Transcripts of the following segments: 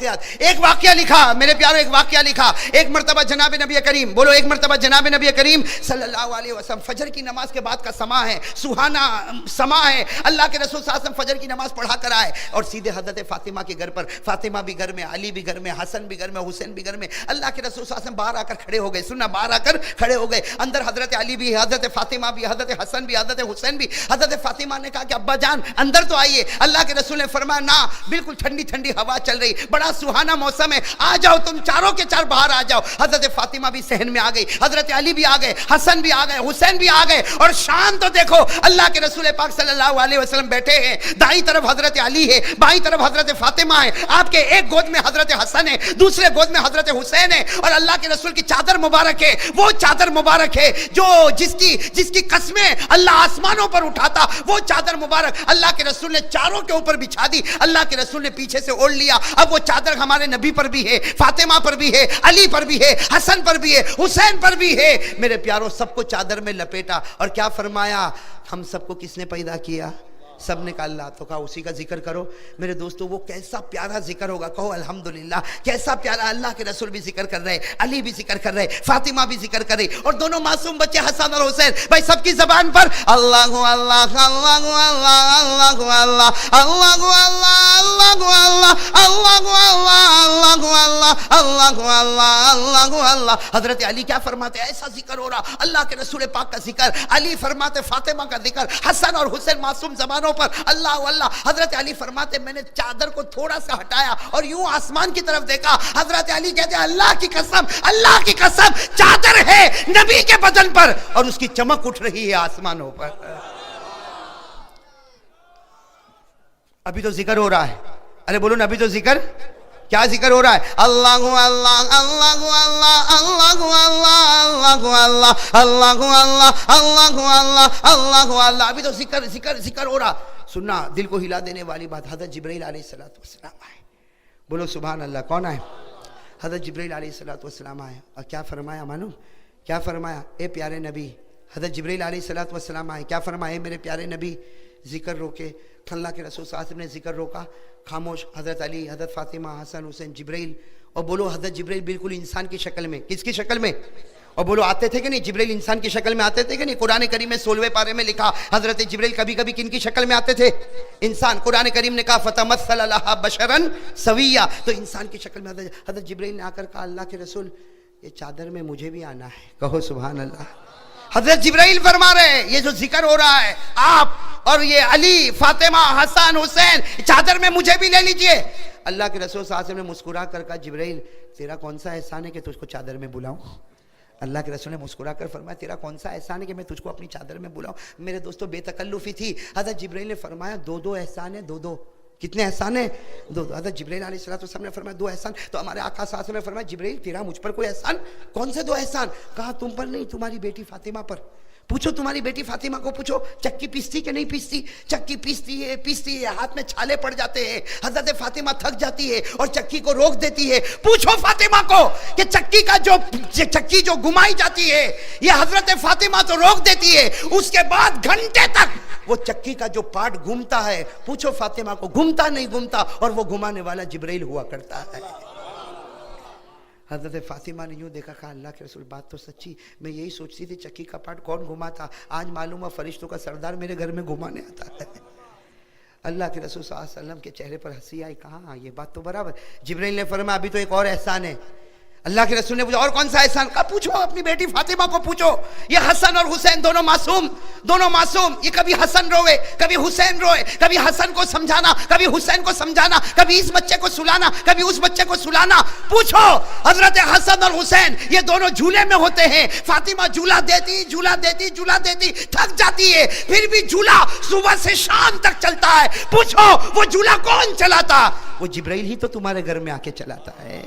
واقعات. ایک واقعہ لکھا میرے پیارو, ایک واقعہ لکھا. ایک مرتبہ جناب نبی کریم, بولو ایک مرتبہ جناب نبی کریم صلی اللہ علیہ وسلم, فجر کی نماز کے بعد کا سما ہے, سہانا سما ہے. اللہ کے رسول صلی اللہ علیہ وسلم فجر کی نماز پڑھا کر آئے اور سیدھے حضرت فاطمہ کے گھر پر, فاطمہ بھی گھر میں, علی بھی گھر میں, حسن بھی گھر میں, حسین بھی گھر میں. اللہ کے رسول صلی اللہ علیہ وسلم باہر آ کر کھڑے ہو گئے. سننا, باہر آ کر کھڑے ہو گئے. اندر حضرت علی بھی, حضرت فاطمہ بھی, حضرت حسن بھی, حضرت حسین بھی. حضرت فاطمہ نے کہا کہ ابا جان اندر تو آئیے. اللہ کے رسول نے فرمایا نا, بالکل ٹھنڈی ٹھنڈی ہوا چل رہی, بڑا سہانا موسم ہے, آ جاؤ تم چاروں کے چار باہر آ جاؤ. حضرت فاطمہ بھی صحن میں آ گئی, حضرت علی بھی آ گئے, حسن بھی آ گئے, حسین بھی آ گئے. اور شان تو دیکھو, اللہ کے رسول پاک صلی اللہ علیہ وسلم بیٹھے ہیں, دائیں طرف حضرت علی ہے, بائیں طرف حضرت فاطمہ ہے, آپ کے ایک گود میں حضرت حسن ہے, دوسرے گود میں حضرت حسین ہے. اور اللہ کے رسول کی چادر مبارک ہے, وہ چادر مبارک ہے جو جس کی قسمیں اللہ آسمانوں پر اٹھاتا, وہ چادر مبارک اللہ کے رسول نے چاروں کے اوپر بچھا دی. اللہ کے رسول نے پیچھے سے اوڑھ لیا. اب وہ چادر ہمارے نبی پر بھی ہے, فاطمہ پر بھی ہے, علی پر بھی ہے, حسن پر بھی ہے, حسین پر بھی ہے. میرے پیاروں, سب کو چادر میں لپیٹا اور کیا فرمایا, ہم سب کو کس نے پیدا کیا؟ سب نے کہا اللہ. تو کہا اسی کا ذکر کرو. میرے دوستو, وہ کیسا پیارا ذکر ہوگا, کہو الحمدللہ. کیسا پیارا, اللہ کے رسول بھی ذکر کر رہے, علی بھی ذکر کر رہے, فاطمہ بھی ذکر کر رہی, اور دونوں معصوم بچے حسن اور حسین, بھائی سب کی زبان پر اللہ اللہ اللہ اللہ اللہ اللہ اللہ اللہ اللہ اللہ اللہ اللہ اللہ اللہ. حضرت علی کیا فرماتے, ایسا ذکر ہو رہا, اللہ کے رسول پاک کا ذکر, علی فرماتے فاطمہ کا ذکر, حسن اور حسین معصوم زبانوں پر اللہ اللہ. حضرت علی فرماتے میں نے چادر کو تھوڑا سا ہٹایا اور یوں آسمان کی طرف دیکھا. حضرت علی کہتے ہیں اللہ کی قسم, اللہ کی قسم, چادر ہے نبی کے بدن پر اور اس کی چمک اٹھ رہی ہے آسمانوں پر. ابھی تو ذکر ہو رہا ہے, ارے بولو نا, ابھی تو ذکر, کیا ذکر ہو رہا ہے؟ اللہ اللہ اللہ اللہ اللہ اللہ اللہ اللہ اللہ اللہ اللہ اللہ اللہ. ابھی تو ذکر ذکر ذکر ہو رہا. سننا, دل کو ہلا دینے والی بات, حضرت جبرائیل علیہ السلام آئے. بولو سبحان اللہ. کون آئے؟ حضرت جبرائیل علیہ السلام آئے. اور کیا فرمایا معلوم؟ کیا فرمایا؟ اے پیارے نبی. حضرت جبرائیل علیہ السلام آئے, کیا فرمایا؟ میرے پیارے نبی ذکر روکے. اللہ کے رسول صلی اللہ علیہ وسلم نے ذکر روکا, خاموش. حضرت علی, حضرت فاطمہ, حسن, حسین, جبرائیل. اور بولو حضرت جبرائیل بالکل انسان کی شکل میں, کس کی شکل میں؟ اور بولو آتے تھے کہ نہیں, جبرائیل انسان کی شکل میں آتے تھے کہ نہیں؟ قرآن کریم میں 16ویں پارے میں لکھا حضرت جبرائیل کبھی کبھی کن کی شکل میں آتے تھے؟ انسان. قرآن کریم نے کہا فتمثل لہا بشرا سویا, تو انسان کی شکل میں حضرت جبرائیل نے آ کر کہا اللہ کے رسول یہ چادر میں مجھے بھی آنا ہے. کہو سبحان اللہ. حضرت جبرائیل فرما رہے ہیں یہ جو ذکر ہو رہا ہے, آپ اور یہ علی, فاطمہ, حسن, حسین, چادر میں مجھے بھی لے لیجئے. اللہ کے رسول صلی اللہ علیہ وسلم نے مسکرا کر کہا جبرائیل تیرا کون سا احسان ہے کہ تجھ کو چادر میں بلاؤں؟ اللہ کے رسول نے مسکرا کر فرمایا تیرا کون سا احسان ہے کہ میں تجھ کو اپنی چادر میں بلاؤں؟ میرے دوستو, بے تکلفی تھی. حضرت جبرائیل نے فرمایا دو احسان ہیں, دو. کتنے احسان ہیں؟ دو. حضرت جبرائیل علیہ السلام نے فرمایا 2 احسان. تو ہمارے آقا صلی اللہ علیہ وسلم نے فرمایا جبرائیل تیرا مجھ پر کوئی احسان؟ کون سے 2 احسان؟ کہا تم پر نہیں, تمہاری بیٹی فاطمہ پر. پوچھو تمہاری بیٹی فاطمہ کو پوچھو چکی پیستی کہ نہیں پیستی؟ چکی پیستی ہے, ہاتھ میں چھالے پڑ جاتے ہیں. حضرت فاطمہ تھک جاتی ہے اور چکی کو روک دیتی ہے. پوچھو فاطمہ کو کہ چکی جو گھمائی جاتی ہے یہ حضرت فاطمہ تو روک دیتی ہے, اس کے بعد گھنٹے تک وہ چکی کا جو پارٹ گھومتا ہے, پوچھو فاطمہ کو گھومتا نہیں گھومتا, اور وہ گھمانے والا جبرائیل ہوا کرتا ہے. حضرت فاطمہ نے یوں دیکھا, کہا اللہ کے رسول بات تو سچی, میں یہی سوچتی تھی چکی کا پارٹ کون گھماتا, آج معلوم ہے فرشتوں کا سردار میرے گھر میں گھمانے آتا ہے. اللہ کے رسول صلی اللہ علیہ وسلم کے چہرے پر ہنسی آئی. کہا یہ بات تو برابر. جبرائیل نے فرمایا ابھی تو ایک اور احسان ہے. اللہ کے رسول نے پوچھا اور کون سا احسان؟ کہا پوچھو اپنی بیٹی فاطمہ کو پوچھو. یہ حسن اور حسین دونوں معصوم, یہ کبھی حسن روئے کبھی حسین روئے, کبھی حسن کو سمجھانا کبھی حسین کو سمجھانا, کبھی اس بچے کو سلانا کبھی اس بچے کو سلانا. پوچھو حضرت حسن اور حسین یہ دونوں جھولے میں ہوتے ہیں. فاطمہ جھولا دیتی تھک جاتی ہے, پھر بھی جھولا صبح سے شام تک چلتا ہے. پوچھو وہ جھولا کون چلاتا؟ وہ جبرائیل ہی تو تمہارے گھر میں آ کے چلاتا ہے.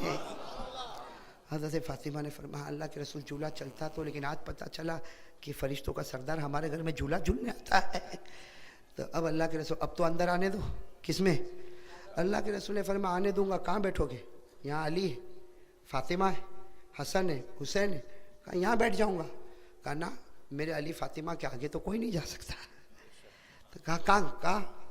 حضرت فاطمہ نے فرمایا اللہ کے رسول جھولا چلتا تو, لیکن آج پتہ چلا کہ فرشتوں کا سردار ہمارے گھر میں جھولا جھولنے آتا ہے. تو اب اللہ کے رسول اب تو اندر آنے دو. کس میں؟ اللہ کے رسول نے فرمایا آنے دوں گا. کہاں بیٹھو گے؟ یہاں علی ہے, فاطمہ ہے, حسن ہے, حسین ہے. کہا یہاں بیٹھ جاؤں گا. کہا نا, میرے علی فاطمہ کے آگے تو کوئی نہیں جا سکتا. تو کہا